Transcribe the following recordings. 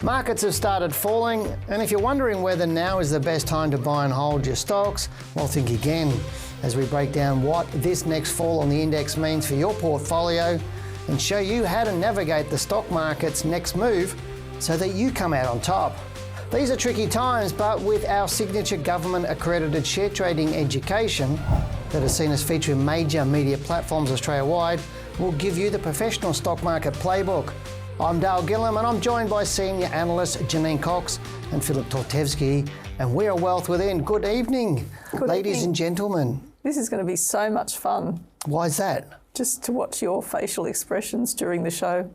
Markets have started falling, and if you're wondering whether now is the best time to buy and hold your stocks, well, think again as we break down what this next fall on the index means for your portfolio and show you how to navigate the stock market's next move so that you come out on top. These are tricky times, but with our signature government-accredited share trading education that has seen us feature in major media platforms Australia-wide, we'll give you the professional stock market playbook. I'm Dale Gillam and I'm joined by senior analysts Janine Cox and Philip Tortevsky, and we are Wealth Within. Good evening, ladies and gentlemen. This is going to be so much fun. Why is that? Just to watch your facial expressions during the show.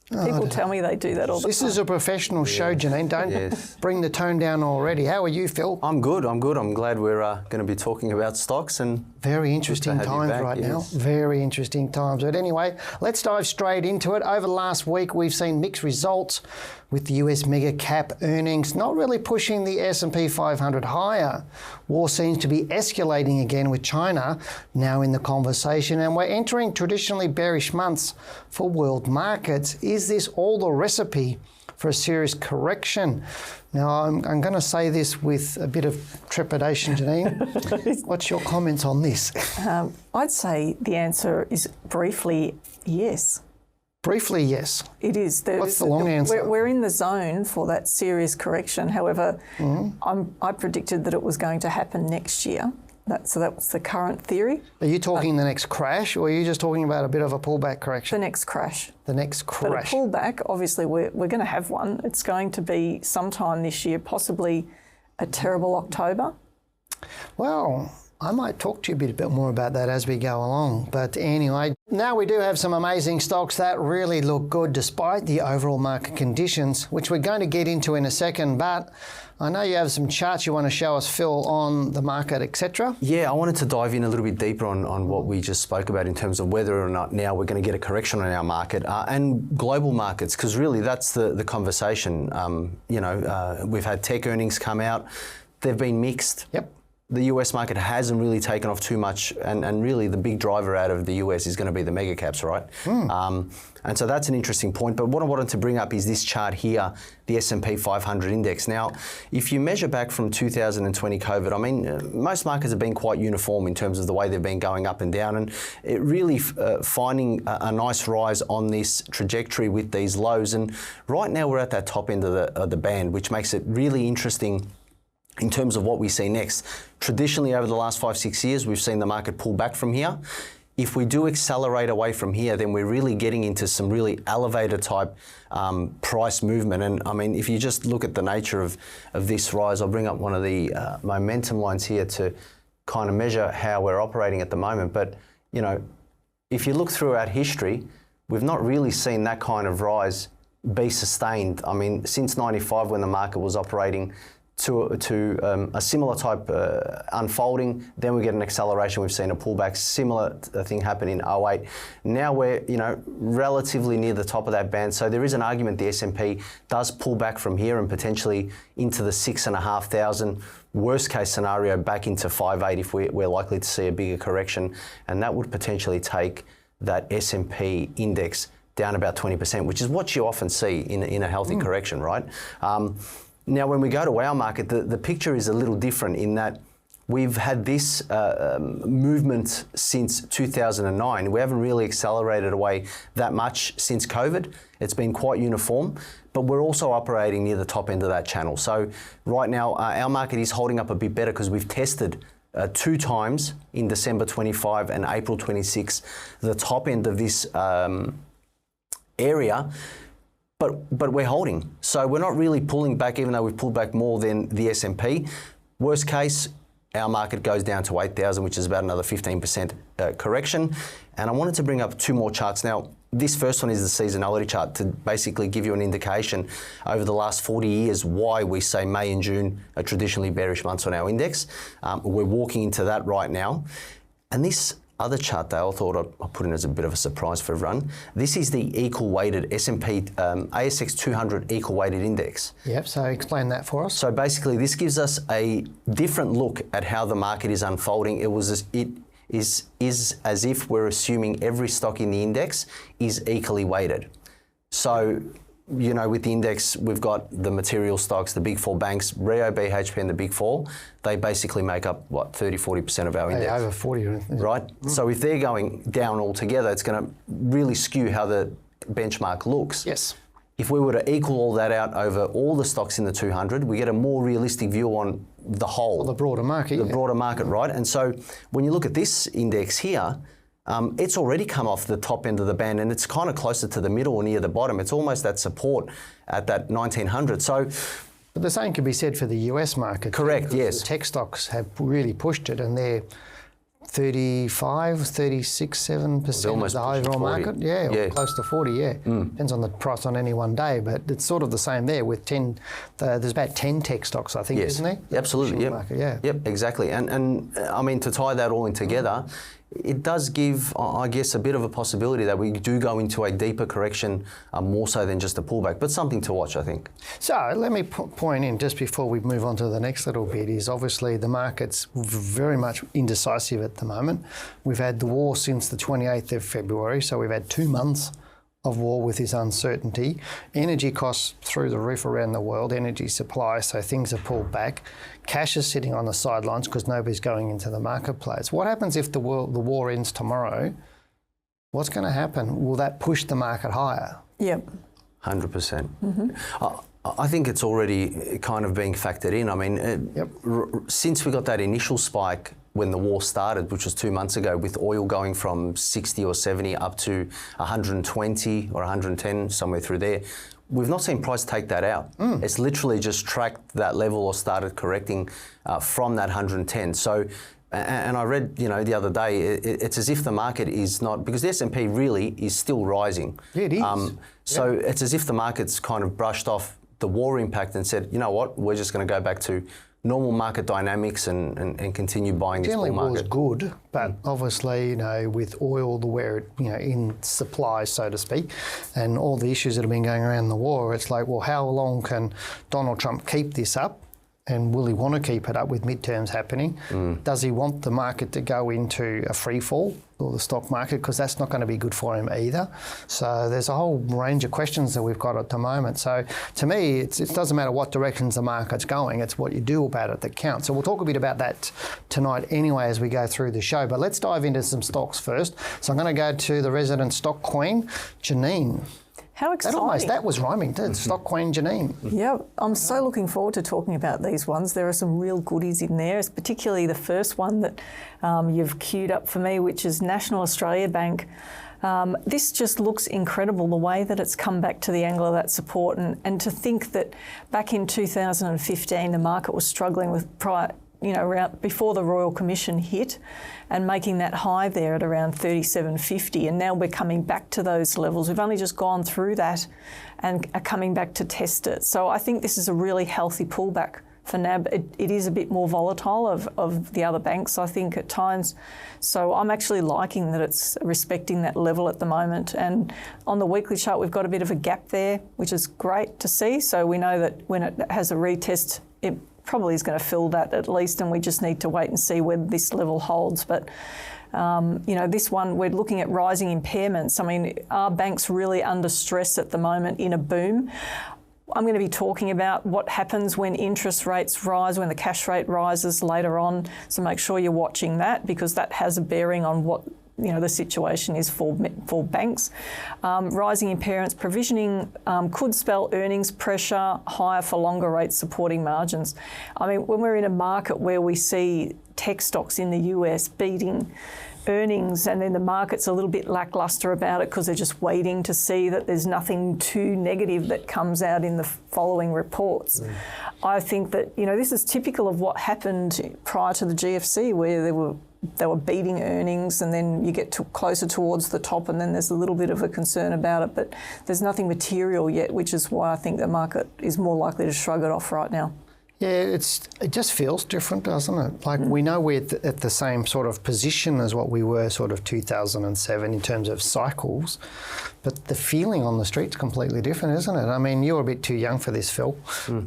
People tell me they do that all the time. This is a professional show, Janine. Don't bring the tone down already. How are you, Phil? I'm good. I'm glad we're going to be talking about stocks and very interesting times right now. Very interesting times. But anyway, let's dive straight into it. Over the last week, we've seen mixed results with the US mega cap earnings not really pushing the S&P 500 higher. War seems to be escalating again with China now in the conversation, and we're entering traditionally bearish months for world markets. Is this all the recipe for a serious correction? Now, I'm going to say this with a bit of trepidation, Janine. What's your comments on this? I'd say the answer is briefly yes. Briefly, yes. It is. What's the long answer? We're in the zone for that serious correction. However, I predicted that it was going to happen next year. So that was the current theory. Are you talking the next crash, or are you just talking about a bit of a pullback correction? The next crash. The next crash. But a pullback, obviously, we're going to have one. It's going to be sometime this year, possibly a terrible October. Well, I might talk to you a bit more about that as we go along. But anyway, now we do have some amazing stocks that really look good despite the overall market conditions, which we're going to get into in a second. But I know you have some charts you want to show us, Phil, on the market, etc. Yeah, I wanted to dive in a little bit deeper on what we just spoke about in terms of whether or not now we're going to get a correction on our market and global markets, because really that's the conversation. We've had tech earnings come out. They've been mixed. Yep. The US market hasn't really taken off too much, and really the big driver out of the US is going to be the mega caps, right? And so that's an interesting point. But what I wanted to bring up is this chart here, the S&P 500 index. Now, if you measure back from 2020 COVID, I mean, most markets have been quite uniform in terms of the way they've been going up and down, and it really finding a nice rise on this trajectory with these lows. And right now we're at that top end of the band, which makes it really interesting in terms of what we see next. Traditionally, over the last 5-6 years, we've seen the market pull back from here. If we do accelerate away from here, then we're really getting into some really elevator type price movement. And I mean, if you just look at the nature of this rise, I'll bring up one of the momentum lines here to kind of measure how we're operating at the moment. But, you know, if you look throughout history, we've not really seen that kind of rise be sustained. I mean, since 95, when the market was operating to a similar type unfolding, then we get an acceleration. We've seen a pullback. Similar thing happen in 08. Now we're relatively near the top of that band. So there is an argument the S&P does pull back from here and potentially into the 6,500. Worst case scenario back into 5.8 if we're likely to see a bigger correction, and that would potentially take that S&P index down about 20%, which is what you often see in a healthy correction, right? Now, when we go to our market, the picture is a little different in that we've had this movement since 2009. We haven't really accelerated away that much since COVID. It's been quite uniform, but we're also operating near the top end of that channel. So right now, our market is holding up a bit better because we've tested 2 times in December 25 and April 26, the top end of this area. But we're holding. So we're not really pulling back, even though we've pulled back more than the S&P. Worst case, our market goes down to 8,000, which is about another 15% correction. And I wanted to bring up 2 more charts. Now, this first one is the seasonality chart to basically give you an indication over the last 40 years why we say May and June are traditionally bearish months on our index. We're walking into that right now. And this other chart that I thought I'd put in as a bit of a surprise for everyone. This is the equal weighted S&P ASX 200 equal weighted index. Yep, so explain that for us. So basically this gives us a different look at how the market is unfolding. It is as if we're assuming every stock in the index is equally weighted. So you know, with the index, we've got the material stocks, the big four banks, Rio, BHP and the big four. They basically make up, what, 30-40% of our index? Yeah, over 40. Right? So if they're going down altogether, it's going to really skew how the benchmark looks. Yes. If we were to equal all that out over all the stocks in the 200, we get a more realistic view on the whole. The broader market. The broader market, right? And so when you look at this index here, it's already come off the top end of the band and it's kind of closer to the middle or near the bottom. It's almost that support at that 1900. So, but the same can be said for the US market. Correct, yes. The tech stocks have really pushed it and they're 35, 36, 7% of the overall 40. market. Yeah, close to 40, yeah. Depends on the price on any one day, but it's sort of the same there with 10, there's about 10 tech stocks, I think, isn't there? Absolutely, yep. Market, yeah. Yep, exactly. And I mean, to tie that all in together, it does give, I guess, a bit of a possibility that we do go into a deeper correction, more so than just a pullback, but something to watch, I think. So let me point in, just before we move on to the next little bit, is obviously the market's very much indecisive at the moment. We've had the war since the 28th of February, so we've had 2 months of war with this uncertainty. Energy costs through the roof around the world, energy supply, so things are pulled back. Cash is sitting on the sidelines because nobody's going into the marketplace. What happens if the war ends tomorrow? What's going to happen? Will that push the market higher? Yep. 100%. I think it's already kind of being factored in. I mean, since we got that initial spike when the war started, which was 2 months ago, with oil going from 60 or 70 up to 120 or 110, somewhere through there, we've not seen price take that out. It's literally just tracked that level or started correcting from that 110. So, and I read, you know, the other day, it's as if the market is not, because the S&P really is still rising. Yeah, it is. So it's as if the market's kind of brushed off the war impact and said, you know what, we're just going to go back to normal market dynamics and continue buying this bull market. Generally was good, but obviously, you know, with oil, in supply, so to speak, and all the issues that have been going around the war, it's like, well, how long can Donald Trump keep this up? And will he want to keep it up with midterms happening? Does he want the market to go into a free fall, or the stock market? Because that's not going to be good for him either. So there's a whole range of questions that we've got at the moment. So to me, it doesn't matter what directions the market's going, it's what you do about it that counts. So we'll talk a bit about that tonight anyway as we go through the show. But let's dive into some stocks first. So I'm going to go to the resident stock queen, Janine. How exciting. That was rhyming, too. Stock Queen Janine. Yeah, I'm so looking forward to talking about these ones. There are some real goodies in there, particularly the first one that you've queued up for me, which is National Australia Bank. This just looks incredible, the way that it's come back to the angle of that support, and to think that back in 2015 the market was struggling with around before the Royal Commission hit, and making that high there at around 37.50, and now we're coming back to those levels. We've only just gone through that and are coming back to test it. So I think this is a really healthy pullback for NAB. It is a bit more volatile of the other banks, I think, at times. So I'm actually liking that it's respecting that level at the moment. And on the weekly chart, we've got a bit of a gap there, which is great to see. So we know that when it has a retest, it probably is going to fill that at least, and we just need to wait and see whether this level holds. But this one, we're looking at rising impairments. I mean, are banks really under stress at the moment in a boom? I'm going to be talking about what happens when interest rates rise, when the cash rate rises later on. So make sure you're watching that, because that has a bearing on what the situation is for banks. Rising impairments provisioning could spell earnings pressure, higher for longer rates supporting margins. I mean, when we're in a market where we see tech stocks in the US beating earnings, and then the market's a little bit lacklustre about it because they're just waiting to see that there's nothing too negative that comes out in the following reports. I think that, this is typical of what happened prior to the GFC, where they were beating earnings, and then you get closer towards the top, and then there's a little bit of a concern about it, but there's nothing material yet, which is why I think the market is more likely to shrug it off right now. Yeah, it just feels different, doesn't it? Like we know we're at the same sort of position as what we were sort of 2007 in terms of cycles, but the feeling on the street's completely different, isn't it? I mean, you're a bit too young for this, Phil.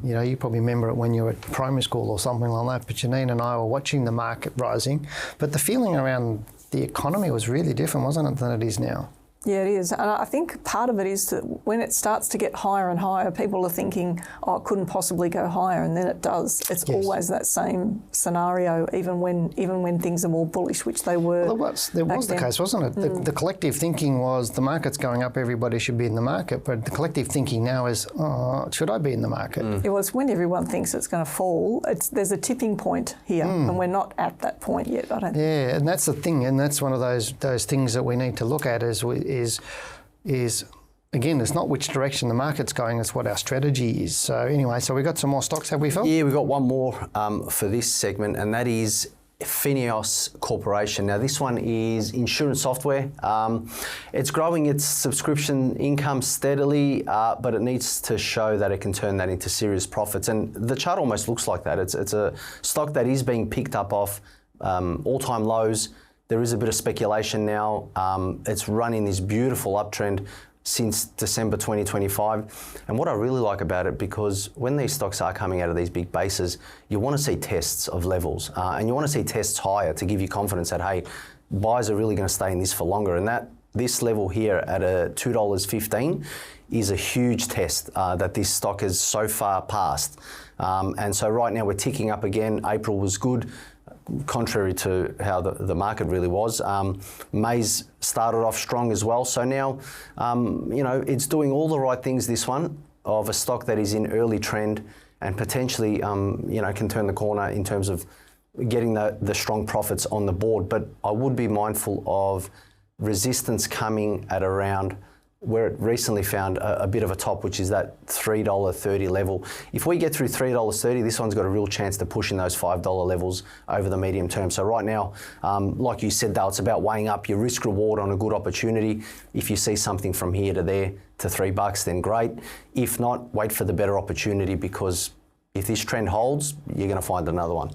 You probably remember it when you were at primary school or something like that, but Janine and I were watching the market rising, but the feeling around the economy was really different, wasn't it, than it is now? Yeah, it is. And I think part of it is that when it starts to get higher and higher, people are thinking, oh, it couldn't possibly go higher, and then it does. It's always that same scenario, even when things are more bullish, which they were. Well, there was the case, wasn't it? The collective thinking was the market's going up, everybody should be in the market. But the collective thinking now is, oh, should I be in the market? It was when everyone thinks it's going to fall. There's a tipping point here, and we're not at that point yet, I don't think. Yeah, and that's the thing, and that's one of those things that we need to look at is again, it's not which direction the market's going, it's what our strategy is. So anyway, so we got some more stocks, have we, Phil? Yeah, we've got one more for this segment, and that is Fineos Corporation. Now, this one is insurance software. It's growing its subscription income steadily, but it needs to show that it can turn that into serious profits. And the chart almost looks like that. It's a stock that is being picked up off all-time lows. There is a bit of speculation now. It's running this beautiful uptrend since December 2025. And what I really like about it, because when these stocks are coming out of these big bases, you want to see tests of levels and you want to see tests higher to give you confidence that, hey, buyers are really going to stay in this for longer. And that this level here at a $2.15 is a huge test that this stock has so far passed. And so right now we're ticking up again. April was good, contrary to how the market really was. May's started off strong as well. So now, it's doing all the right things, this one, of a stock that is in early trend and potentially, can turn the corner in terms of getting the strong profits on the board. But I would be mindful of resistance coming at around where it recently found a bit of a top, which is that $3.30 level. If we get through $3.30, this one's got a real chance to push in those $5 levels over the medium term. So right now, like you said, Dale, it's about weighing up your risk reward on a good opportunity. If you see something from here to there to $3, then great. If not, wait for the better opportunity, because if this trend holds, you're going to find another one.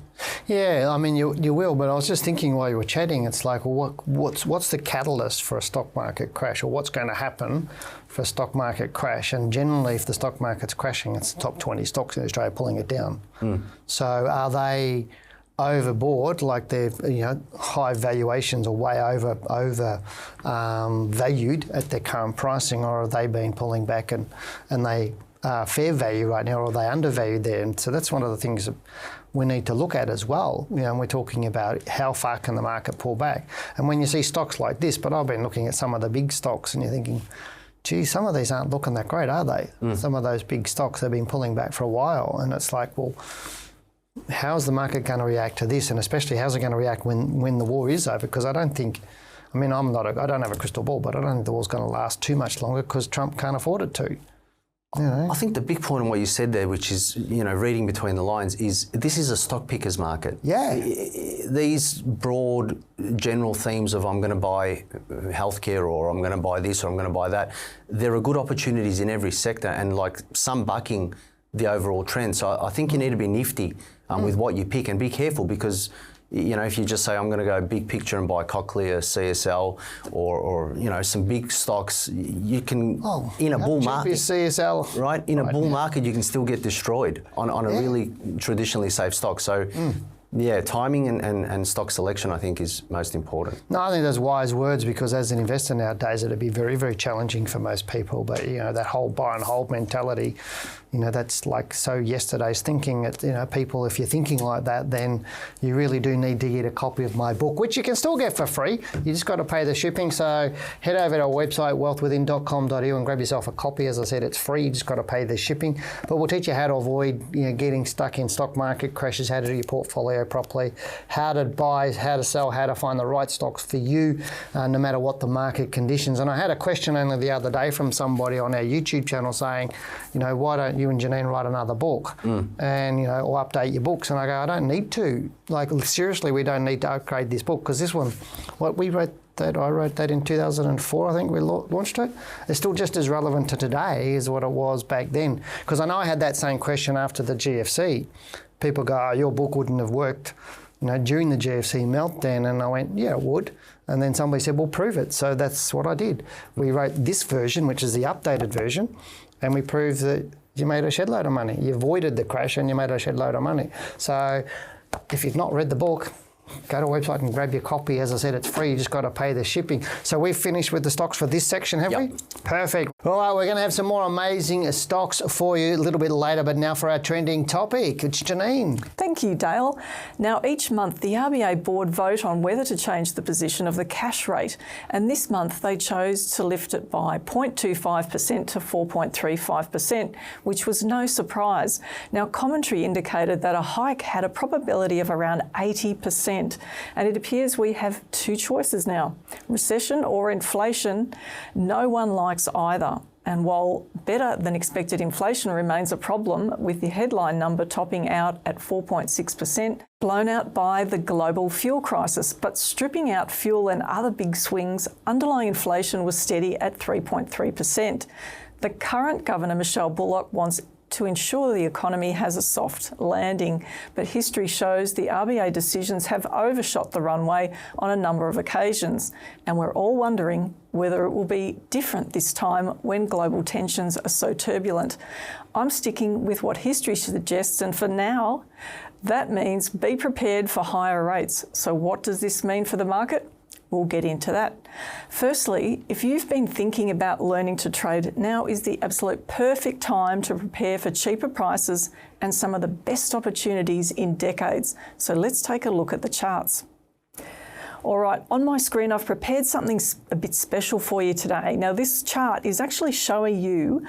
Yeah, I mean, you will, but I was just thinking while you were chatting, it's like, well, what's the catalyst for a stock market crash, or what's going to happen for a stock market crash? And generally, if the stock market's crashing, it's the top 20 stocks in Australia pulling it down. So are they overboard, like they're high valuations or way over valued at their current pricing, or are they been pulling back and they fair value right now, or are they undervalued there? And so that's one of the things that we need to look at as well. And we're talking about how far can the market pull back. And when you see stocks like this, but I've been looking at some of the big stocks and you're thinking, gee, some of these aren't looking that great, are they? Some of those big stocks have been pulling back for a while, and it's like, well, how's the market going to react to this? And especially how's it going to react when the war is over? Because I don't think, I don't have a crystal ball, but I don't think the war's going to last too much longer because Trump can't afford it to. I think the big point in what you said there, which is, reading between the lines, is this is a stock picker's market. Yeah. These broad general themes of I'm going to buy healthcare, or I'm going to buy this, or I'm going to buy that, there are good opportunities in every sector, and like some bucking the overall trend. So I think you need to be nifty with what you pick, and be careful, because if you just say, I'm going to go big picture and buy Cochlear, CSL, or some big stocks, you can, in a bull market, CSL. Right? In a bull market, you can still get destroyed on a really traditionally safe stock. So, timing and stock selection, I think, is most important. No, I think those wise words, because as an investor nowadays, it'd be very, very challenging for most people. But, that whole buy and hold mentality, that's like so yesterday's thinking. People, if you're thinking like that, then you really do need to get a copy of my book, which you can still get for free. You just got to pay the shipping. So head over to our website, wealthwithin.com.au, and grab yourself a copy. As I said, it's free. You just got to pay the shipping. But we'll teach you how to avoid, getting stuck in stock market crashes, how to do your portfolio properly, how to buy, how to sell, how to find the right stocks for you, no matter what the market conditions. And I had a question only the other day from somebody on our YouTube channel saying, why don't you and Janine write another book and, or update your books? And I go, I don't need to. Like, seriously, we don't need to upgrade this book, because this one, I wrote that in 2004, I think we launched it. It's still just as relevant to today as what it was back then. Because I know I had that same question after the GFC. People go, your book wouldn't have worked, during the GFC meltdown. And I went, yeah, it would. And then somebody said, well, prove it. So that's what I did. We wrote this version, which is the updated version, and we proved that you made a shed load of money. You avoided the crash and you made a shed load of money. So if you've not read the book, go to the website and grab your copy. As I said, it's free. You just got to pay the shipping. So we've finished with the stocks for this section, have we? Perfect. All right, we're going to have some more amazing stocks for you a little bit later, but now for our trending topic. It's Janine. Thank you, Dale. Now, each month, the RBA board vote on whether to change the position of the cash rate. And this month, they chose to lift it by 0.25% to 4.35%, which was no surprise. Now, commentary indicated that a hike had a probability of around 80%. And it appears we have two choices now, recession or inflation. No one likes either. And while better than expected inflation remains a problem, with the headline number topping out at 4.6%, blown out by the global fuel crisis. But stripping out fuel and other big swings, underlying inflation was steady at 3.3%. The current Governor, Michelle Bullock, wants to ensure the economy has a soft landing. But history shows the RBA decisions have overshot the runway on a number of occasions. And we're all wondering whether it will be different this time when global tensions are so turbulent. I'm sticking with what history suggests, and for now, that means be prepared for higher rates. So what does this mean for the market? We'll get into that. Firstly, if you've been thinking about learning to trade, now is the absolute perfect time to prepare for cheaper prices and some of the best opportunities in decades. So let's take a look at the charts. All right, on my screen, I've prepared something a bit special for you today. Now, this chart is actually showing you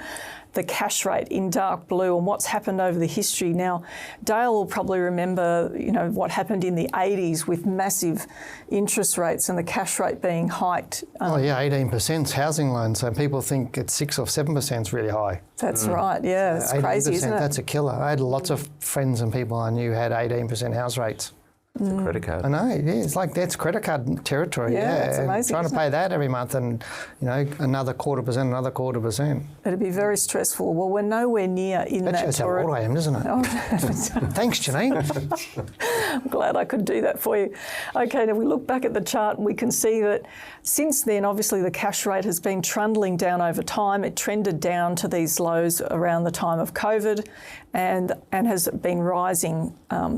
the cash rate in dark blue and what's happened over the history. Now, Dale will probably remember, what happened in the 80s with massive interest rates and the cash rate being hiked. 18% housing loans. So people think it's 6 or 7% is really high. That's right, yeah, it's crazy, isn't it? That's a killer. I had lots of friends and people I knew had 18% house rates. It's a credit card. I know, yeah, it's like that's credit card territory. Yeah, it's amazing. Trying to pay that every month and, another 0.25%, another 0.25%. It'd be very stressful. Well, we're nowhere near in that. That shows how old I am, doesn't it? Oh. Thanks, Janine. I'm glad I could do that for you. Okay, now we look back at the chart and we can see that since then, obviously, the cash rate has been trundling down over time. It trended down to these lows around the time of COVID and has been rising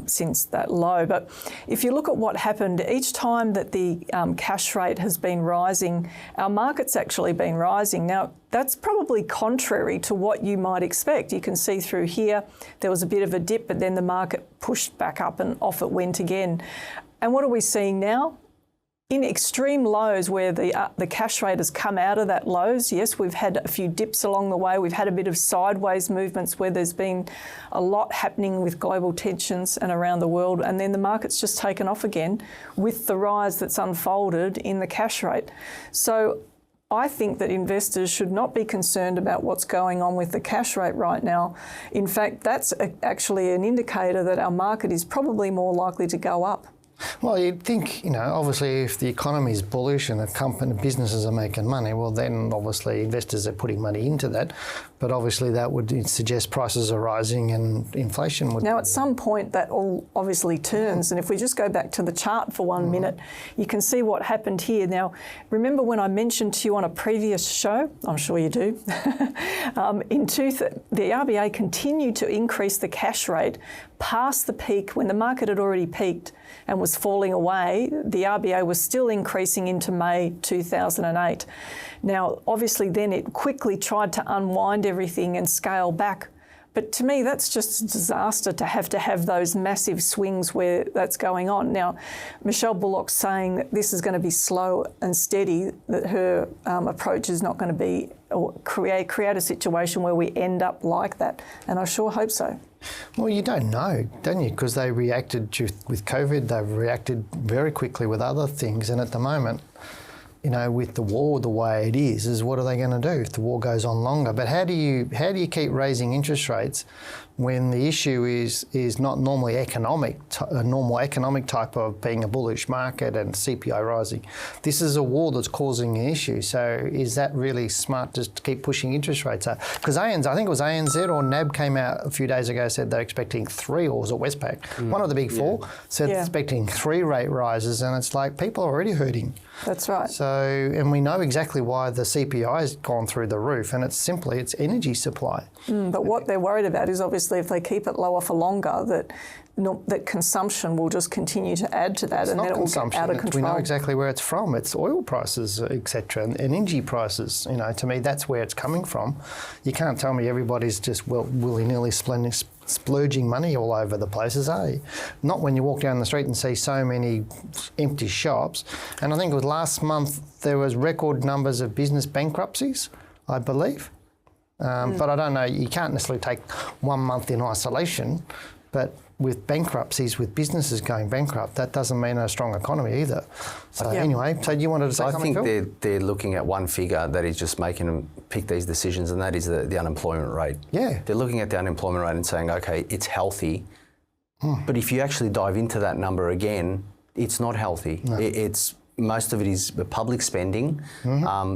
since that low. But if you look at what happened, each time that the cash rate has been rising, our market's actually been rising. Now, that's probably contrary to what you might expect. You can see through here, there was a bit of a dip, but then the market pushed back up and off it went again. And what are we seeing now? In extreme lows where the cash rate has come out of that lows, yes, we've had a few dips along the way. We've had a bit of sideways movements where there's been a lot happening with global tensions and around the world, and then the market's just taken off again with the rise that's unfolded in the cash rate. So I think that investors should not be concerned about what's going on with the cash rate right now. In fact, that's actually an indicator that our market is probably more likely to go up. Well, you'd think, obviously if the economy is bullish and the businesses are making money, well then obviously investors are putting money into that. But obviously that would suggest prices are rising and inflation would... Now at some point that all obviously turns, and if we just go back to the chart for 1 minute, you can see what happened here. Now, remember when I mentioned to you on a previous show, I'm sure you do, the RBA continued to increase the cash rate past the peak when the market had already peaked and was falling away. The RBA was still increasing into May 2008. Now, obviously then it quickly tried to unwind everything and scale back. But to me, that's just a disaster to have those massive swings where that's going on. Now, Michelle Bullock's saying that this is going to be slow and steady, that her approach is not going to be or create a situation where we end up like that. And I sure hope so. Well, you don't know, don't you? Because they reacted with COVID, they've reacted very quickly with other things. And at the moment, with the war the way it is what are they going to do if the war goes on longer? But how do you keep raising interest rates when the issue is not normally a normal economic type of being a bullish market and CPI rising? This is a war that's causing an issue. So is that really smart just to keep pushing interest rates up? Because I think it was ANZ or NAB came out a few days ago, said they're expecting 3, or was it Westpac? One of the big four said expecting 3 rate rises, and it's like people are already hurting. That's right. So So, and we know exactly why the CPI has gone through the roof, and it's energy supply. But what they're worried about is obviously if they keep it lower for longer, that consumption will just continue to add to that, and then it will get out of control. We know exactly where it's from. It's oil prices, etc., and energy prices. You know, to me, that's where it's coming from. You can't tell me everybody's just willy-nilly splurging money all over the places, eh? Not when you walk down the street and see so many empty shops. And I think it was last month there was record numbers of business bankruptcies, I believe. But I don't know, you can't necessarily take 1 month in isolation, but with bankruptcies, with businesses going bankrupt, that doesn't mean a strong economy either. So anyway, so you wanted to say something, Phil? I think they're looking at one figure that is just making them pick these decisions, and that is the unemployment rate. Yeah. They're looking at the unemployment rate and saying, okay, it's healthy. But if you actually dive into that number again, it's not healthy. No. Most of it is public spending.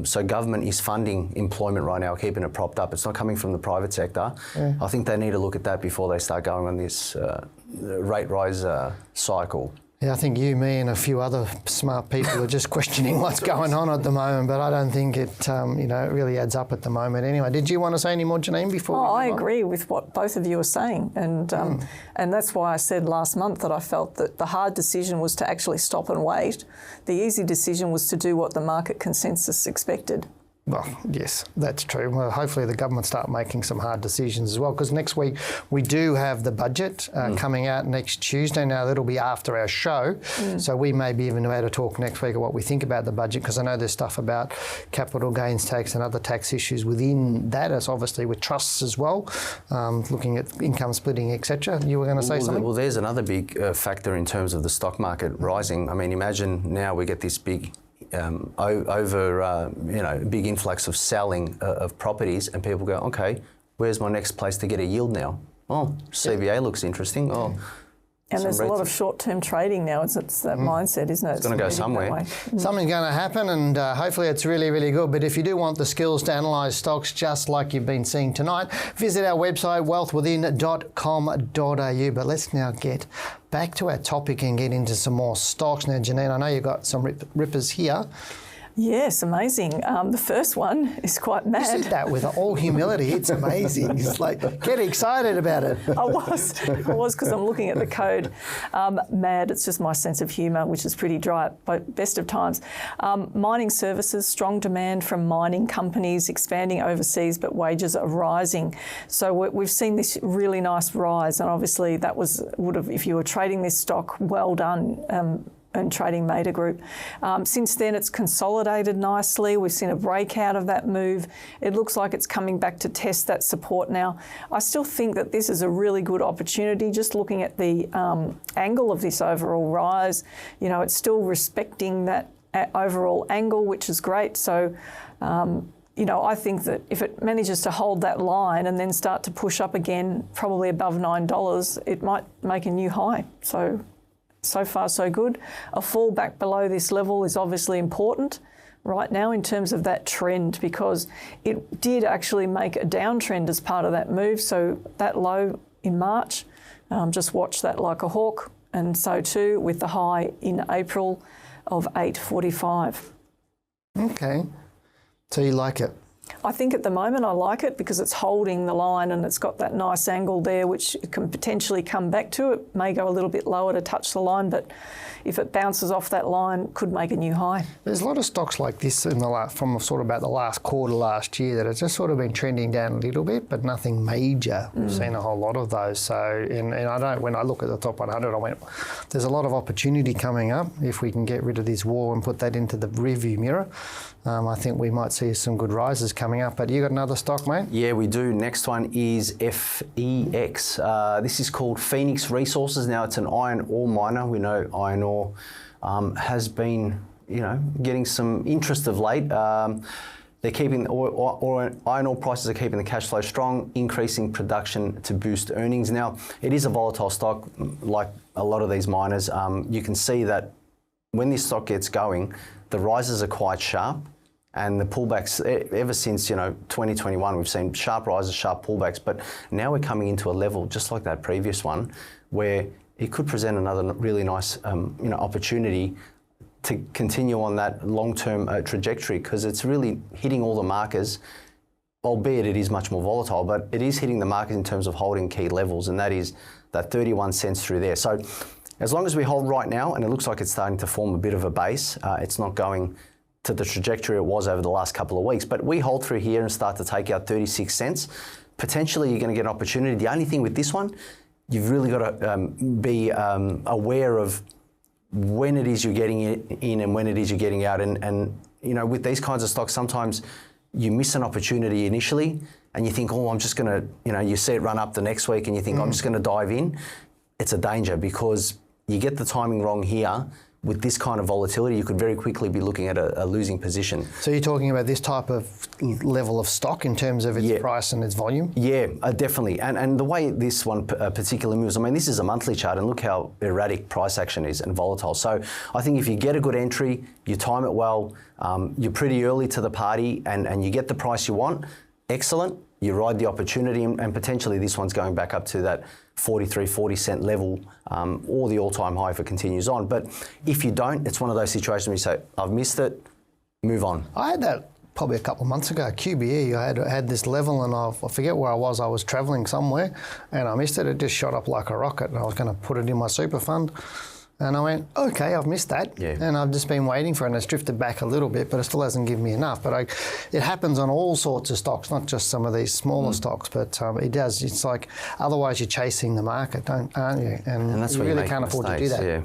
So government is funding employment right now, keeping it propped up. It's not coming from the private sector. I think they need to look at that before they start going on this rate rise cycle. Yeah, I think you, me and a few other smart people are just questioning what's going on at the moment, but I don't think it it really adds up at the moment. Anyway, did you want to say any more, Janine, before we move on? I agree with what both of you are saying, and that's why I said last month that I felt that the hard decision was to actually stop and wait. The easy decision was to do what the market consensus expected. Well, yes, that's true. Well, hopefully the government start making some hard decisions as well, because next week we do have the budget coming out next Tuesday. Now, that'll be after our show, so we may be even able to talk next week of what we think about the budget, because I know there's stuff about capital gains tax and other tax issues within that, as obviously with trusts as well, looking at income splitting, etc. You were going to say something? Well, there's another big factor in terms of the stock market rising. I mean, imagine now we get this big big influx of selling of properties, and people go, okay, where's my next place to get a yield now? Oh, CBA looks interesting. Oh, and there's a lot of short-term trading now. It's that mindset, isn't it? It's going to go somewhere. Something's going to happen, and hopefully it's really, really good. But if you do want the skills to analyse stocks just like you've been seeing tonight, visit our website, wealthwithin.com.au. But let's now get back to our topic and get into some more stocks. Now, Janine, I know you've got some rippers here. Yes, amazing. The first one is quite mad. You said that with all humility. It's amazing. It's like, get excited about it. I was because I'm looking at the code. Mad, it's just my sense of humour, which is pretty dry at best of times. Mining services, strong demand from mining companies expanding overseas, but wages are rising. So we've seen this really nice rise, and obviously that would have, if you were trading this stock, well done. And trading Mader Group. Since then, it's consolidated nicely. We've seen a breakout of that move. It looks like it's coming back to test that support now. I still think that this is a really good opportunity. Just looking at the angle of this overall rise, it's still respecting that overall angle, which is great. So, I think that if it manages to hold that line and then start to push up again, probably above $9, it might make a new high. So far, so good. A fall back below this level is obviously important right now in terms of that trend, because it did actually make a downtrend as part of that move. So that low in March, just watch that like a hawk, and so too with the high in April of 8.45. Okay, so you like it? I think at the moment I like it because it's holding the line and it's got that nice angle there, which it can potentially come back to. It may go a little bit lower to touch the line, but if it bounces off that line, could make a new high. There's a lot of stocks like this from sort of about the last quarter last year that have just sort of been trending down a little bit, but nothing major. We've seen a whole lot of those. So, and when I look at the top 100, I went, there's a lot of opportunity coming up if we can get rid of this war and put that into the rearview mirror. I think we might see some good rises coming up. But you got another stock, mate? Yeah, we do. Next one is FEX. This is called Phoenix Resources. Now, it's an iron ore miner. We know iron ore has been, getting some interest of late. They're keeping iron ore prices are keeping the cash flow strong, increasing production to boost earnings. Now, it is a volatile stock, like a lot of these miners. You can see that when this stock gets going, the rises are quite sharp. And the pullbacks, ever since 2021, we've seen sharp rises, sharp pullbacks. But now we're coming into a level just like that previous one, where it could present another really nice, opportunity to continue on that long-term trajectory, because it's really hitting all the markers, albeit it is much more volatile, but it is hitting the market in terms of holding key levels, and that is that 31 cents through there. So as long as we hold right now, and it looks like it's starting to form a bit of a base, it's not going to the trajectory it was over the last couple of weeks, but we hold through here and start to take out 36 cents. Potentially you're going to get an opportunity. The only thing with this one, you've really got to be aware of when it is you're getting it in and when it is you're getting out. And you know, with these kinds of stocks, sometimes you miss an opportunity initially and you think, oh, I'm just going to, you know, you see it run up the next week and you think, I'm just going to dive in. It's a danger, because you get the timing wrong here. With this kind of volatility, you could very quickly be looking at a losing position. So you're talking about this type of level of stock in terms of its price and its volume? Yeah, definitely. And the way this one particularly moves, I mean, this is a monthly chart, and look how erratic price action is and volatile. So I think if you get a good entry, you time it well, you're pretty early to the party, and you get the price you want, excellent. You ride the opportunity, and potentially this one's going back up to that 40 cent level, or the all-time high if it continues on. But if you don't, it's one of those situations where you say, I've missed it, move on. I had that probably a couple of months ago, QBE. I had this level, and I forget where I was travelling somewhere, and I missed it. It just shot up like a rocket, and I was going to put it in my super fund. And I went, okay, I've missed that. Yeah. And I've just been waiting for it, and it's drifted back a little bit, but it still hasn't given me enough. But it happens on all sorts of stocks, not just some of these smaller stocks, but it does. It's like, otherwise you're chasing the market, aren't you? And that's you really can't afford to do that.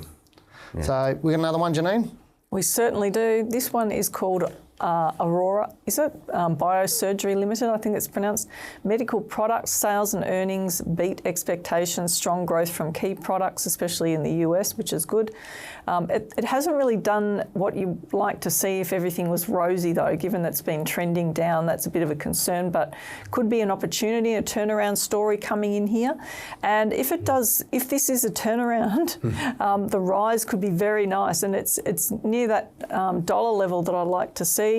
Yeah. So we got another one, Janine? We certainly do. This one is called Aurora, is it? Biosurgery Limited, I think it's pronounced. Medical products, sales and earnings beat expectations, strong growth from key products, especially in the US, which is good. It hasn't really done what you like to see if everything was rosy, though, given that's been trending down. That's a bit of a concern, but could be an opportunity, a turnaround story coming in here. And if it does, if this is a turnaround, the rise could be very nice, and it's near that dollar level that I'd like to see.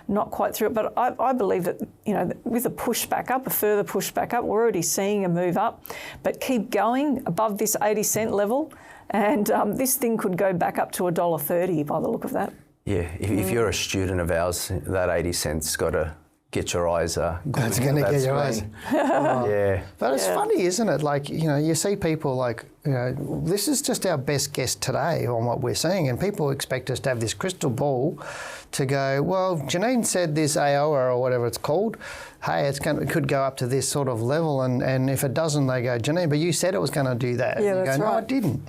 Not quite through it, but I believe that, you know, with a push back up, a further push back up, we're already seeing a move up, but keep going above this 80 cent level, and this thing could go back up to $1.30 by the look of that. Yeah, if you're a student of ours, that 80 cents got to get your eyes That's going to get your eyes. Yeah. But it's funny, isn't it? Like, you know, you see people like, you know, this is just our best guess today on what we're seeing, and people expect us to have this crystal ball to go, well, Janine said this AOA or whatever it's called, hey, it could go up to this sort of level, and if it doesn't, they go, Janine, but you said it was going to do that. Yeah, and that's you go, right. No, it didn't.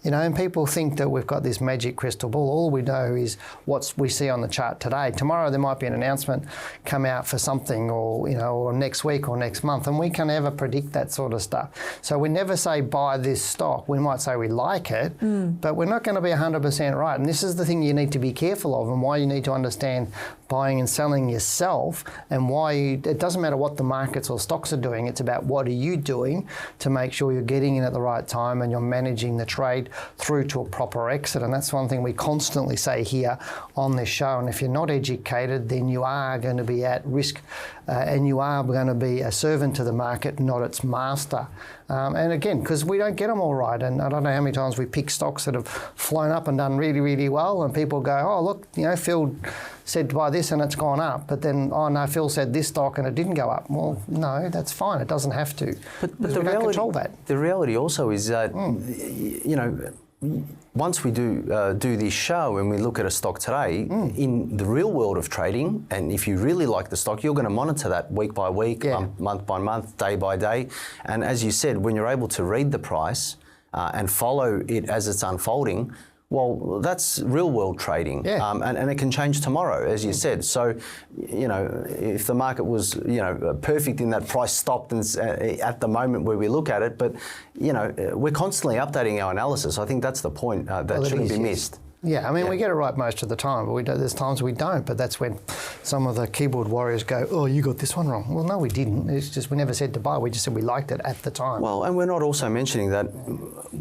You know, and people think that we've got this magic crystal ball. All we know is what we see on the chart today. Tomorrow there might be an announcement come out for something, or, you know, or next week or next month, and we can never predict that sort of stuff. So we never say buy this stock. We might say we like it, but we're not going to be 100% right. And this is the thing you need to be careful of, and why you need to understand buying and selling yourself, and why it doesn't matter what the markets or stocks are doing. It's about what are you doing to make sure you're getting in at the right time and you're managing the trade through to a proper exit. And that's one thing we constantly say here on this show. And if you're not educated, then you are going to be at risk, and you are going to be a servant to the market, not its master. And again, because we don't get them all right, and I don't know how many times we pick stocks that have flown up and done really, really well, and people go, oh, look, you know, Phil said to buy this and it's gone up, but then, oh no, Phil said this stock and it didn't go up. Well, no, that's fine. It doesn't have to. But the reality, don't control that. The reality also is that, you know, once we do this show and we look at a stock today, in the real world of trading, and if you really like the stock, you're going to monitor that week by week, month by month, day by day. And as you said, when you're able to read the price and follow it as it's unfolding, well, that's real world trading, and it can change tomorrow, as you said. So, you know, if the market was, you know, perfect in that price stopped and at the moment where we look at it, but, you know, we're constantly updating our analysis. I think that's the point that shouldn't be missed. Yeah, I mean, we get it right most of the time, but there's times we don't. But that's when some of the keyboard warriors go, oh, you got this one wrong. Well, no, we didn't. It's just we never said to buy. We just said we liked it at the time. Well, and we're not also mentioning that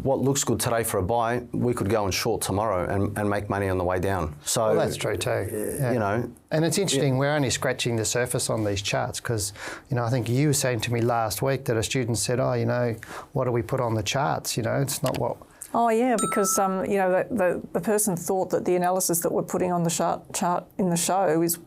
what looks good today for a buy, we could go and short tomorrow and make money on the way down. So well, that's true too. You know. And it's interesting, we're only scratching the surface on these charts because, you know, I think you were saying to me last week that a student said, oh, you know, what do we put on the charts? You know, it's not what Oh yeah, because the person thought that the analysis that we're putting on the chart in the show is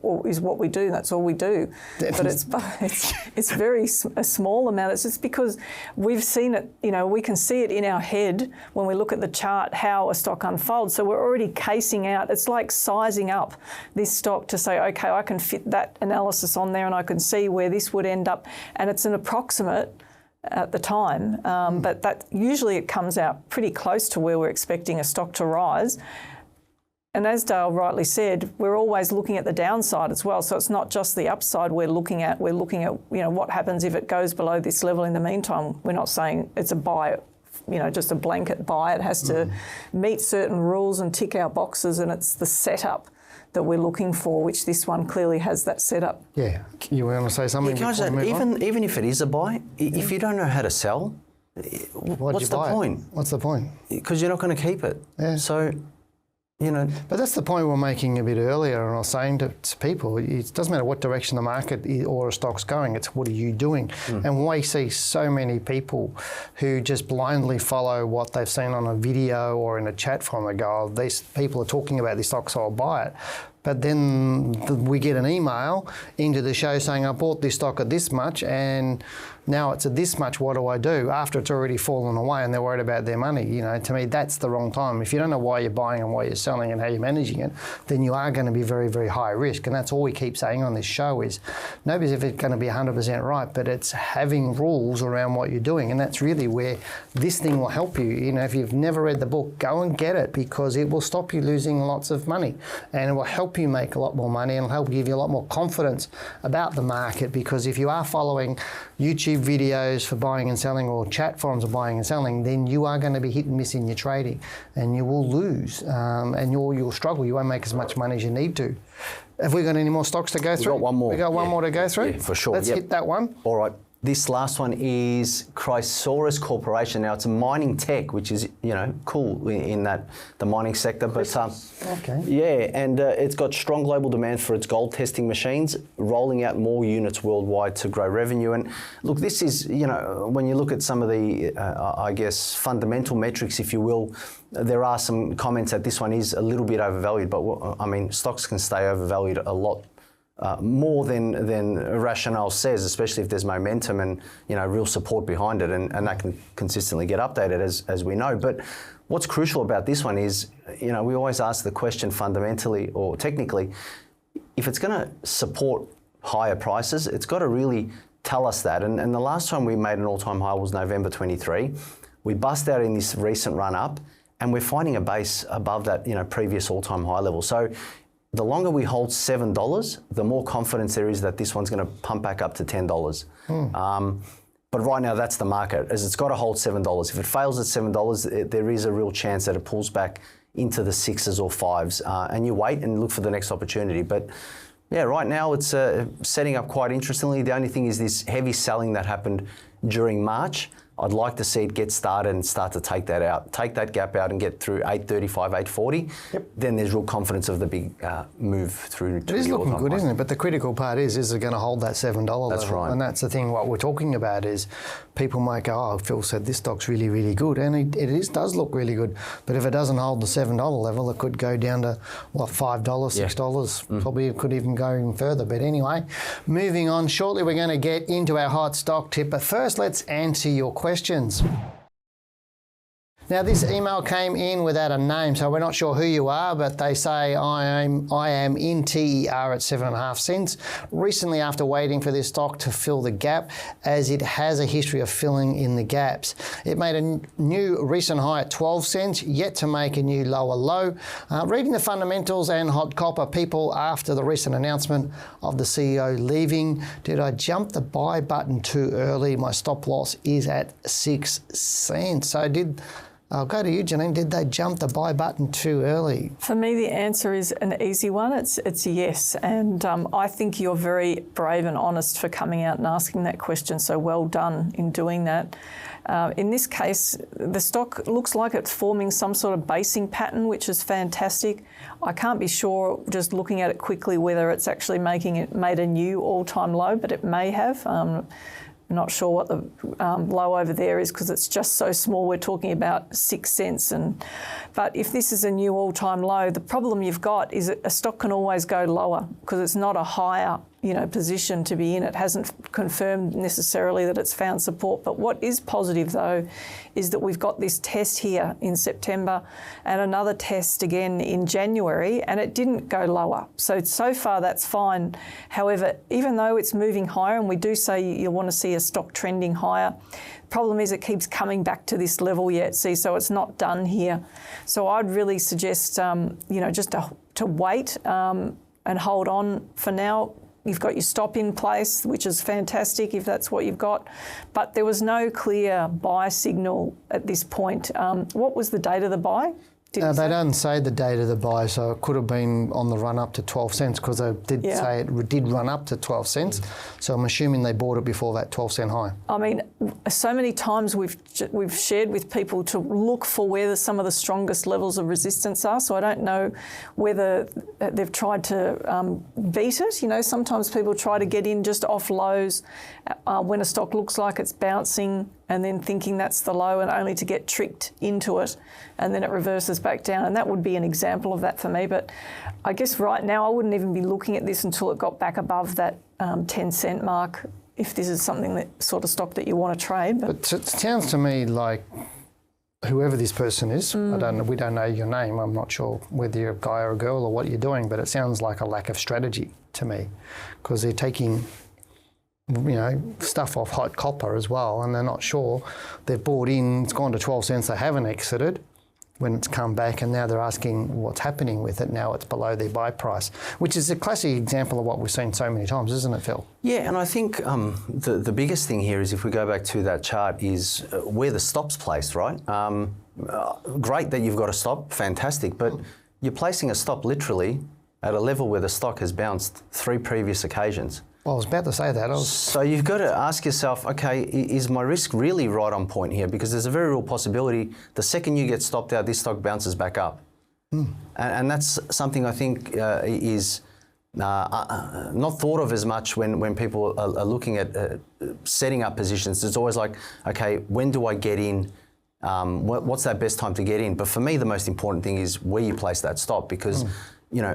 what we do. That's all we do. But it's a small amount. It's just because we've seen it. We can see it in our head when we look at the chart how a stock unfolds. So we're already casing out. It's like sizing up this stock to say, okay, I can fit that analysis on there, and I can see where this would end up. And it's an approximate at the time, but that usually it comes out pretty close to where we're expecting a stock to rise. And as Dale rightly said, we're always looking at the downside as well. So it's not just the upside we're looking at. We're looking at what happens if it goes below this level in the meantime. We're not saying it's a buy, just a blanket buy. It has to meet certain rules and tick our boxes, and it's the setup that we're looking for, which this one clearly has that setup. Yeah, you want to say something? Yeah, guys, even if it is a buy, if you don't know how to sell, what's the point? What's the point? Because you're not going to keep it. Yeah. So, But that's the point we were making a bit earlier, and I was saying to people, it doesn't matter what direction the market or a stock's going, it's what are you doing? And we see so many people who just blindly follow what they've seen on a video or in a chat forum. They go, oh, these people are talking about this stock, so I'll buy it. But then we get an email into the show saying, I bought this stock at this much and now it's at this much, what do I do? After it's already fallen away and they're worried about their money. To me, that's the wrong time. If you don't know why you're buying and why you're selling and how you're managing it, then you are going to be very, very high risk. And that's all we keep saying on this show is nobody's ever going to be 100% right, but it's having rules around what you're doing. And that's really where this thing will help you. If you've never read the book, go and get it because it will stop you losing lots of money and it will help you make a lot more money and it'll help give you a lot more confidence about the market, because if you are following YouTube videos for buying and selling or chat forums for buying and selling, then you are going to be hit and miss in your trading and you will lose and you'll struggle. You won't make as much money as you need to. Have we got any more stocks to go through? We've got one more. We got one more to go through? Yeah, for sure. Let's hit that one. All right. This last one is Chrysaorus Corporation. Now, it's a mining tech, which is, cool in that the mining sector. But okay. Yeah, and it's got strong global demand for its gold testing machines, rolling out more units worldwide to grow revenue. And look, this is, when you look at some of the, fundamental metrics, if you will, there are some comments that this one is a little bit overvalued. But, stocks can stay overvalued a lot. More than rationale says, especially if there's momentum and real support behind it, and that can consistently get updated as we know. But what's crucial about this one is, we always ask the question fundamentally or technically, if it's going to support higher prices, it's got to really tell us that. And the last time we made an all-time high was November 23. We bust out in this recent run up, and we're finding a base above that previous all-time high level. So the longer we hold $7, the more confidence there is that this one's going to pump back up to $10. But right now, that's the market, as it's got to hold $7. If it fails at $7, there is a real chance that it pulls back into the 6s or 5s, and you wait and look for the next opportunity. But yeah, right now it's setting up quite interestingly. The only thing is this heavy selling that happened during March. I'd like to see it get started and start to take that out, take that gap out and get through 835, 840. Yep. Then there's real confidence of the big move through. It is looking good, isn't it? But the critical part is it going to hold that $7 level? That's right. And that's the thing, what we're talking about is people might go, oh, Phil said this stock's really, really good. And it does look really good. But if it doesn't hold the $7 level, it could go down to, $5, $6. Probably it could even go even further. But anyway, moving on. Shortly, we're going to get into our hot stock tip. But first, let's answer your questions. Now, this email came in without a name, so we're not sure who you are, but they say, I am in TER at 7.5 cents. Recently, after waiting for this stock to fill the gap, as it has a history of filling in the gaps. It made a new recent high at 12 cents, yet to make a new lower low. Reading the fundamentals and hot copper, people after the recent announcement of the CEO leaving, did I jump the buy button too early? My stop loss is at 6 cents. So I'll go to you, Janine. Did they jump the buy button too early? For me, the answer is an easy one. It's yes. And I think you're very brave and honest for coming out and asking that question. So well done in doing that. In this case, the stock looks like it's forming some sort of basing pattern, which is fantastic. I can't be sure, just looking at it quickly, whether it's actually made a new all-time low, but it may have. not sure what the low over there is because it's just so small. We're talking about 6 cents. But if this is a new all-time low, the problem you've got is that a stock can always go lower because it's not a higher position to be in. It hasn't confirmed necessarily that it's found support. But what is positive though is that we've got this test here in September and another test again in January, and it didn't go lower. So far that's fine. However, even though it's moving higher, and we do say you want to see a stock trending higher, problem is it keeps coming back to this level yet, see, so it's not done here. So I'd really suggest, just to wait and hold on for now. You've got your stop in place, which is fantastic if that's what you've got. But there was no clear buy signal at this point. What was the date of the buy? They don't say the date of the buy, so it could have been on the run up to 12 cents because they did say it did run up to 12 cents. So I'm assuming they bought it before that 12 cent high. I mean, so many times we've shared with people to look for where some of the strongest levels of resistance are. So I don't know whether they've tried to beat it. Sometimes people try to get in just off lows when a stock looks like it's bouncing and then thinking that's the low and only to get tricked into it and then it reverses back down. And that would be an example of that for me. But I guess right now I wouldn't even be looking at this until it got back above that 10 cent mark if this is something that sort of stock that you want to trade. But it sounds to me like whoever this person is, we don't know your name. I'm not sure whether you're a guy or a girl or what you're doing, but it sounds like a lack of strategy to me because they're taking stuff off hot copper as well, and they're not sure. They've bought in, it's gone to 12 cents, they haven't exited when it's come back, and now they're asking what's happening with it. Now it's below their buy price, which is a classic example of what we've seen so many times, isn't it, Phil? Yeah, and I think the biggest thing here is if we go back to that chart is where the stop's placed, right? Great that you've got a stop, fantastic, but you're placing a stop literally at a level where the stock has bounced 3 previous occasions. Well, I was about to say that. So you've got to ask yourself, okay, is my risk really right on point here? Because there's a very real possibility the second you get stopped out, this stock bounces back up. And that's something I think is not thought of as much when people are looking at setting up positions. It's always like, okay, when do I get in? What's that best time to get in? But for me, the most important thing is where you place that stop because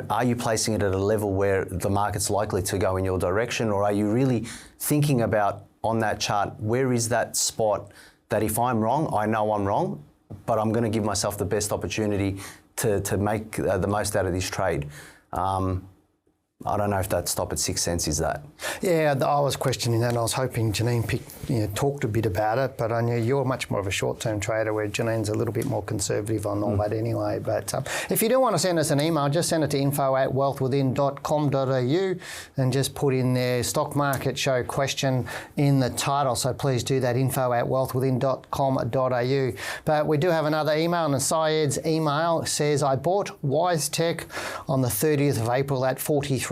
are you placing it at a level where the market's likely to go in your direction, or are you really thinking about on that chart, where is that spot that if I'm wrong, I know I'm wrong, but I'm going to give myself the best opportunity to make the most out of this trade. I don't know if that stop at 6 cents is that. Yeah, I was questioning that. I was hoping Janine talked a bit about it, but I knew you're much more of a short-term trader where Janine's a little bit more conservative on all that anyway. But if you do want to send us an email, just send it to info@wealthwithin.com.au and just put in there stock market show question in the title. So please do that, info@wealthwithin.com.au. But we do have another email, and Syed's email says, I bought WiseTech on the 30th of April at $43.48.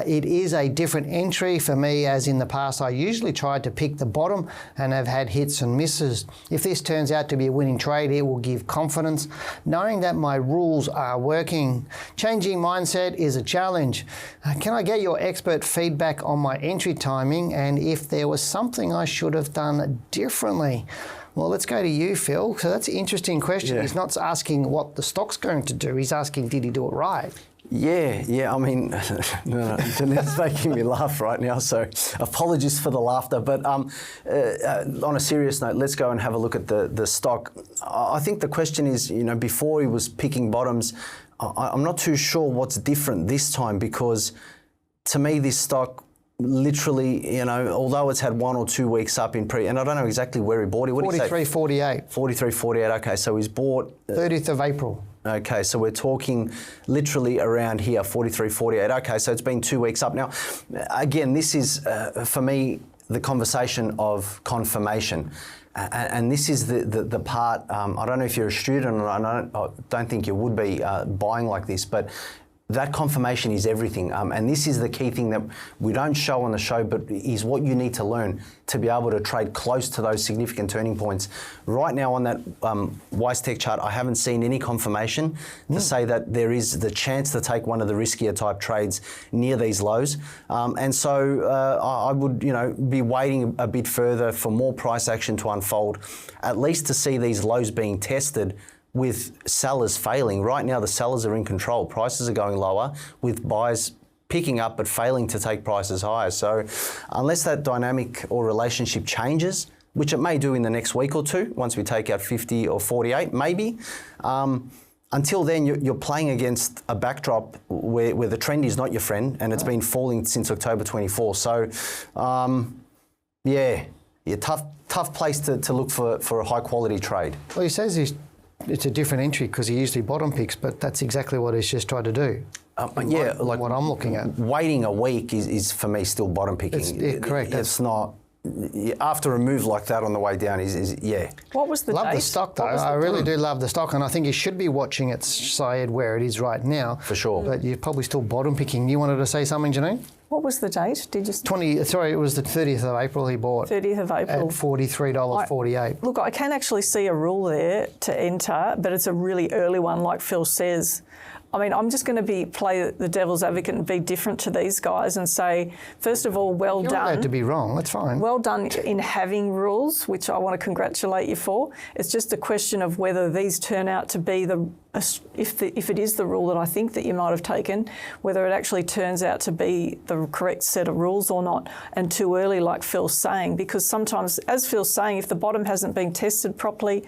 It is a different entry for me, as in the past I usually tried to pick the bottom and have had hits and misses. If this turns out to be a winning trade, it will give confidence, knowing that my rules are working. Changing mindset is a challenge. Can I get your expert feedback on my entry timing and if there was something I should have done differently? Well, let's go to you, Phil. So that's an interesting question. Yeah. He's not asking what the stock's going to do. He's asking, did he do it right? Yeah. I mean, Jeanette's making me laugh right now, so apologies for the laughter. But on a serious note, let's go and have a look at the stock. I think the question is, before he was picking bottoms, I'm not too sure what's different this time because to me this stock literally, although it's had 1 or 2 weeks up in and I don't know exactly where he bought it. What 43.48. 43.48. Okay, so he's bought 30th of April. Okay, so we're talking literally around here, 43.48. Okay, so it's been 2 weeks up. Now, again, this is, for me, the conversation of confirmation. And this is the part, I don't know if you're a student, or I don't think you would be buying like this, but that confirmation is everything. And this is the key thing that we don't show on the show, but is what you need to learn to be able to trade close to those significant turning points. Right now on that WiseTech chart, I haven't seen any confirmation to say that there is the chance to take one of the riskier type trades near these lows. And so I would, be waiting a bit further for more price action to unfold, at least to see these lows being tested with sellers failing. Right now, the sellers are in control. Prices are going lower with buyers picking up but failing to take prices higher. So unless that dynamic or relationship changes, which it may do in the next week or two, once we take out 50 or 48, maybe, until then, you're playing against a backdrop where the trend is not your friend, and it's been falling since October 24. So, tough place to look for a high-quality trade. Well, he says it's a different entry because he usually bottom picks, but that's exactly what he's just tried to do. Like what I'm looking at. Waiting a week is for me still bottom picking. Correct. It's not. After a move like that on the way down is. What was the Love date? the stock though. I really do love the stock, and I think you should be watching it, Syed, where it is right now. For sure. But you're probably still bottom picking. You wanted to say something, Janine? What was the date? Did you? It was the 30th of April he bought. 30th of April. At $43.48. Look, I can actually see a rule there to enter, but it's a really early one, like Phil says. I mean, I'm just going to play the devil's advocate and be different to these guys and say, first of all, well You're done. allowed to be wrong. That's fine. Well done in having rules, which I want to congratulate you for. It's just a question of whether these turn out to be if it is the rule that I think that you might have taken, whether it actually turns out to be the correct set of rules or not, and too early, like Phil's saying, because sometimes, as Phil's saying, if the bottom hasn't been tested properly,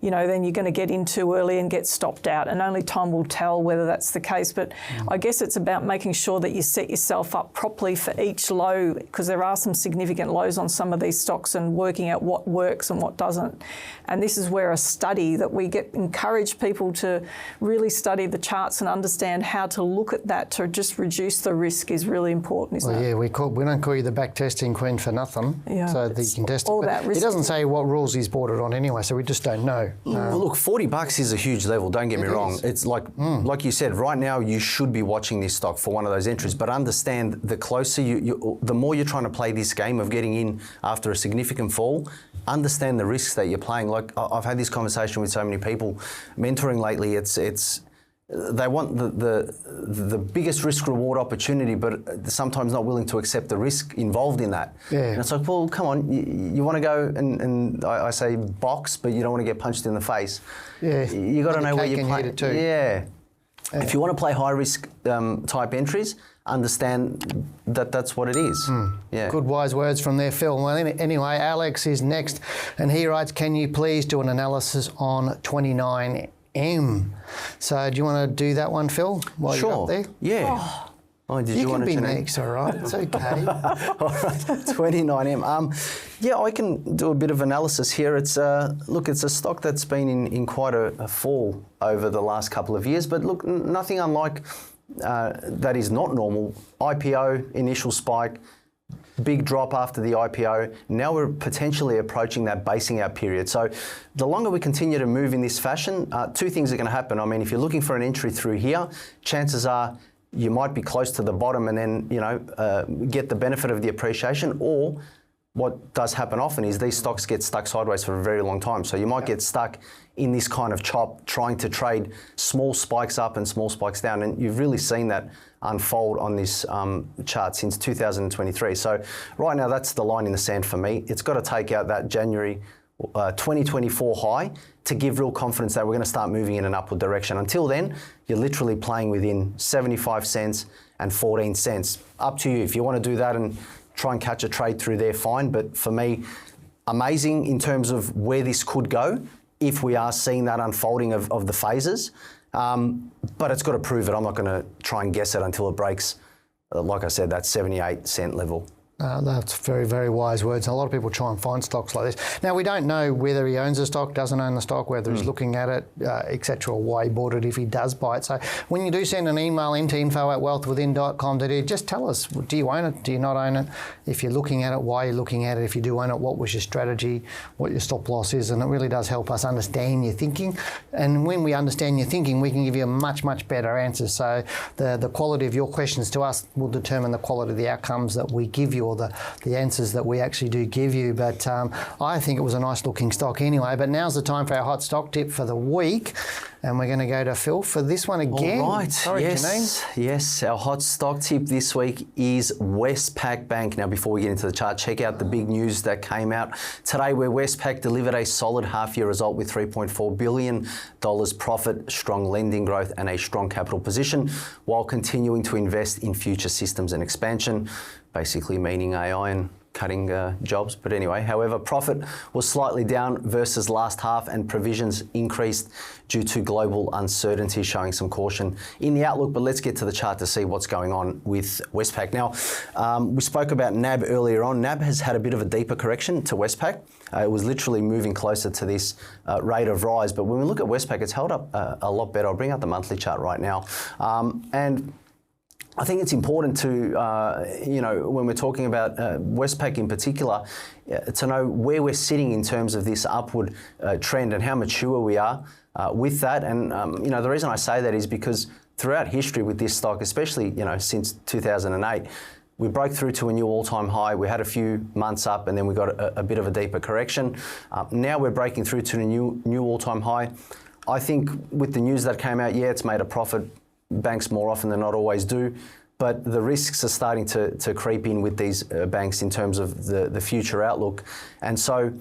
then you're going to get in too early and get stopped out, and only time will tell whether that's the case. But I guess it's about making sure that you set yourself up properly for each low, because there are some significant lows on some of these stocks, and working out what works and what doesn't. And this is where a study that we encourage people to really study the charts and understand how to look at that to just reduce the risk is really important, isn't it? Yeah, we don't call you the back testing queen for nothing. Yeah, so that you can test all it. about But risk. he doesn't say what rules he's bought it on anyway, so we just don't know. Well, look, $40 is a huge level. Don't get me wrong. is. It's like you said, right now you should be watching this stock for one of those entries. But understand, the closer the more you're trying to play this game of getting in after a significant fall. Understand the risks that you're playing. Like I've had this conversation with so many people mentoring lately. It's they want the biggest risk reward opportunity, but sometimes not willing to accept the risk involved in that. Yeah. And it's like, well, come on, you want to go and I say box, but you don't want to get punched in the face. Yeah. You got to know where you're playing. Too. Yeah. If you want to play high risk type entries, understand that that's what it is. Yeah. Good wise words from there, Phil. Well, anyway, Alex is next, and he writes, can you please do an analysis on 29M? So do you want to do that one, Phil, while Sure. you're up there? Yeah. Oh, did You want can to be Janine? next, all right? It's okay. All right, 29M. Yeah, I can do a bit of analysis here. It's it's a stock that's been in quite a fall over the last couple of years, but look, nothing unlike that is not normal. IPO, initial spike, big drop after the IPO. Now we're potentially approaching that basing out period. So the longer we continue to move in this fashion, two things are going to happen. I mean, if you're looking for an entry through here, chances are you might be close to the bottom and then, get the benefit of the appreciation, or what does happen often is these stocks get stuck sideways for a very long time. So you might get stuck in this kind of chop trying to trade small spikes up and small spikes down. And you've really seen that unfold on this chart since 2023. So right now, that's the line in the sand for me. It's got to take out that January 2024 high to give real confidence that we're going to start moving in an upward direction. Until then, you're literally playing within 75 cents and 14 cents. Up to you. If you want to do that and try and catch a trade through there, fine. But for me, amazing in terms of where this could go if we are seeing that unfolding of the phases. But it's got to prove it. I'm not going to try and guess it until it breaks, like I said, that 78 cent level. That's very, very wise words. A lot of people try and find stocks like this. Now, we don't know whether he owns the stock, doesn't own the stock, whether he's looking at it, etc., or why he bought it if he does buy it. So when you do send an email into info@wealthwithin.com.au, just tell us, do you own it, do you not own it? If you're looking at it, why you're looking at it? If you do own it, what was your strategy, what your stop loss is? And it really does help us understand your thinking. And when we understand your thinking, we can give you a much, much better answer. So the quality of your questions to us will determine the quality of the outcomes that we give you, or the answers that we actually do give you. But I think it was a nice looking stock anyway. But now's the time for our hot stock tip for the week. And we're going to go to Phil for this one again. All right. Sorry, yes, Janine. yes. Our hot stock tip this week is Westpac Bank. Now, before we get into the chart, check out the big news that came out today, where Westpac delivered a solid half-year result with $3.4 billion profit, strong lending growth and a strong capital position, while continuing to invest in future systems and expansion, basically meaning AI and cutting jobs. But anyway, however, profit was slightly down versus last half, and provisions increased due to global uncertainty, showing some caution in the outlook. But let's get to the chart to see what's going on with Westpac. Now, we spoke about NAB earlier on. NAB has had a bit of a deeper correction to Westpac. It was literally moving closer to this rate of rise. But when we look at Westpac, it's held up a lot better. I'll bring out the monthly chart right now. And I think it's important to, when we're talking about Westpac in particular, to know where we're sitting in terms of this upward trend and how mature we are with that. And, the reason I say that is because throughout history with this stock, especially, since 2008, we broke through to a new all-time high. We had a few months up and then we got a bit of a deeper correction. Now we're breaking through to a new all-time high. I think with the news that came out, it's made a profit. Banks more often than not always do, but the risks are starting to creep in with these banks in terms of the future outlook. And so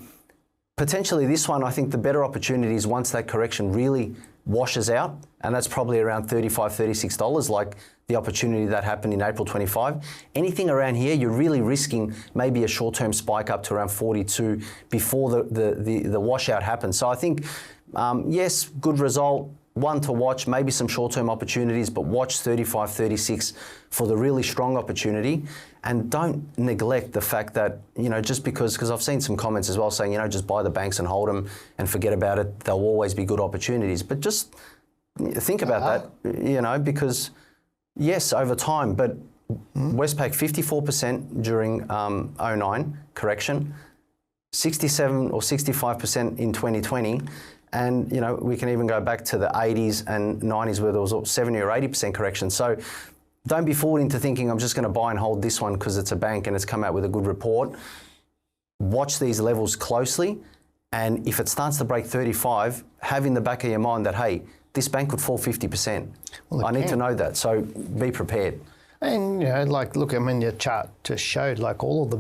potentially this one, I think the better opportunity is once that correction really washes out, and that's probably around $35, $36, like the opportunity that happened in April 25. Anything around here, you're really risking maybe a short-term spike up to around 42 before the washout happens. So I think, yes, good result. One to watch, maybe some short-term opportunities, but watch 35, 36 for the really strong opportunity. And don't neglect the fact that, just because I've seen some comments as well saying, just buy the banks and hold them and forget about it. There'll always be good opportunities. But just think about that, because yes, over time, but Westpac 54% during 09 correction, 67 or 65% in 2020. And, we can even go back to the 80s and 90s where there was 70 or 80% correction. So don't be fooled into thinking I'm just going to buy and hold this one because it's a bank and it's come out with a good report. Watch these levels closely. And if it starts to break 35, have in the back of your mind that, hey, this bank could fall 50%. Well, I need to know that. So be prepared. And look, your chart just showed all of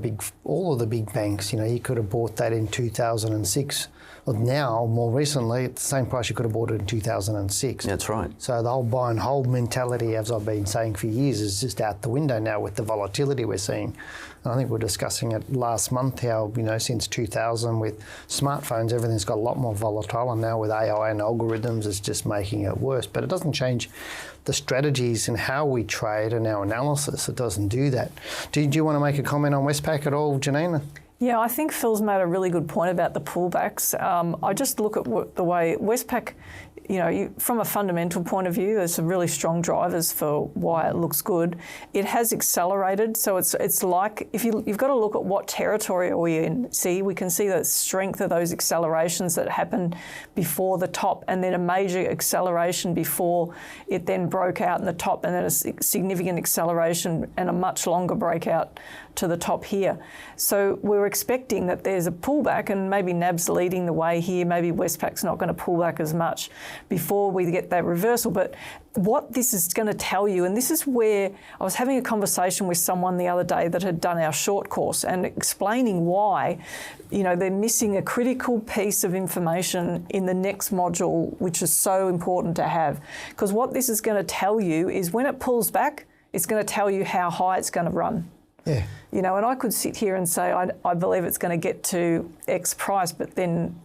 the big banks. You could have bought that in 2006. Well, now, more recently, at the same price you could have bought it in 2006. That's right. So the whole buy and hold mentality, as I've been saying for years, is just out the window now with the volatility we're seeing. And I think we were discussing it last month, how, since 2000 with smartphones, everything's got a lot more volatile. And now with AI and algorithms, it's just making it worse. But it doesn't change the strategies and how we trade and our analysis. It doesn't do that. Do you want to make a comment on Westpac at all, Janine? Yeah, I think Phil's made a really good point about the pullbacks. I just look at the way Westpac, from a fundamental point of view, there's some really strong drivers for why it looks good. It has accelerated, so it's like if you've got to look at what territory are we in. We can see the strength of those accelerations that happened before the top, and then a major acceleration before it then broke out in the top, and then a significant acceleration and a much longer breakout to the top here. So we're expecting that there's a pullback, and maybe NAB's leading the way here. Maybe Westpac's not going to pull back as much before we get that reversal. But what this is going to tell you, and this is where I was having a conversation with someone the other day that had done our short course and explaining why, they're missing a critical piece of information in the next module, which is so important to have. Because what this is going to tell you is when it pulls back, it's going to tell you how high it's going to run. Yeah. And I could sit here and say, I believe it's going to get to X price, but then,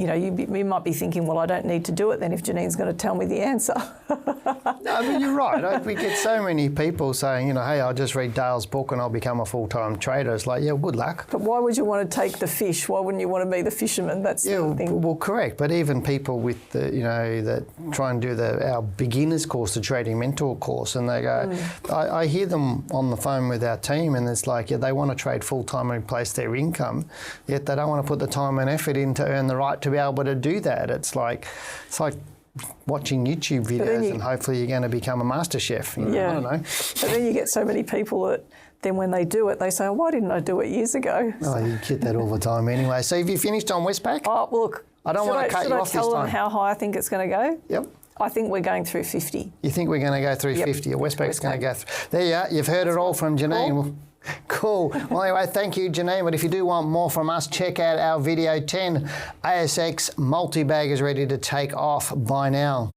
you know, you might be thinking, well, I don't need to do it then if Janine's going to tell me the answer. No, I mean, you're right. We get so many people saying, you know, hey, I'll just read Dale's book and I'll become a full-time trader. It's like, yeah, good luck. But why would you want to take the fish? Why wouldn't you want to be the fisherman? That's the thing. Well, correct. But even people with the, you know, that try and do our beginners course, the trading mentor course, and they go, I hear them on the phone with our team, and it's like, yeah, they want to trade full-time and replace their income, yet they don't want to put the time and effort in to earn the right to be able to do that. It's like watching YouTube videos and hopefully you're going to become a master chef. You know, I don't know. But then you get so many people that then when they do it, they say, oh, why didn't I do it years ago? Oh, you get that all the time anyway. So have you finished on Westpac? Oh, look. I don't want to cut you off this time. Should I tell them how high I think it's going to go? Yep. I think we're going through 50. You think we're going to go through 50? Westpac's going to go through. There you are. You've heard it all from Janine. Cool. Well, anyway, thank you, Janine. But if you do want more from us, check out our video 10 ASX multi-bag is ready to take off by now.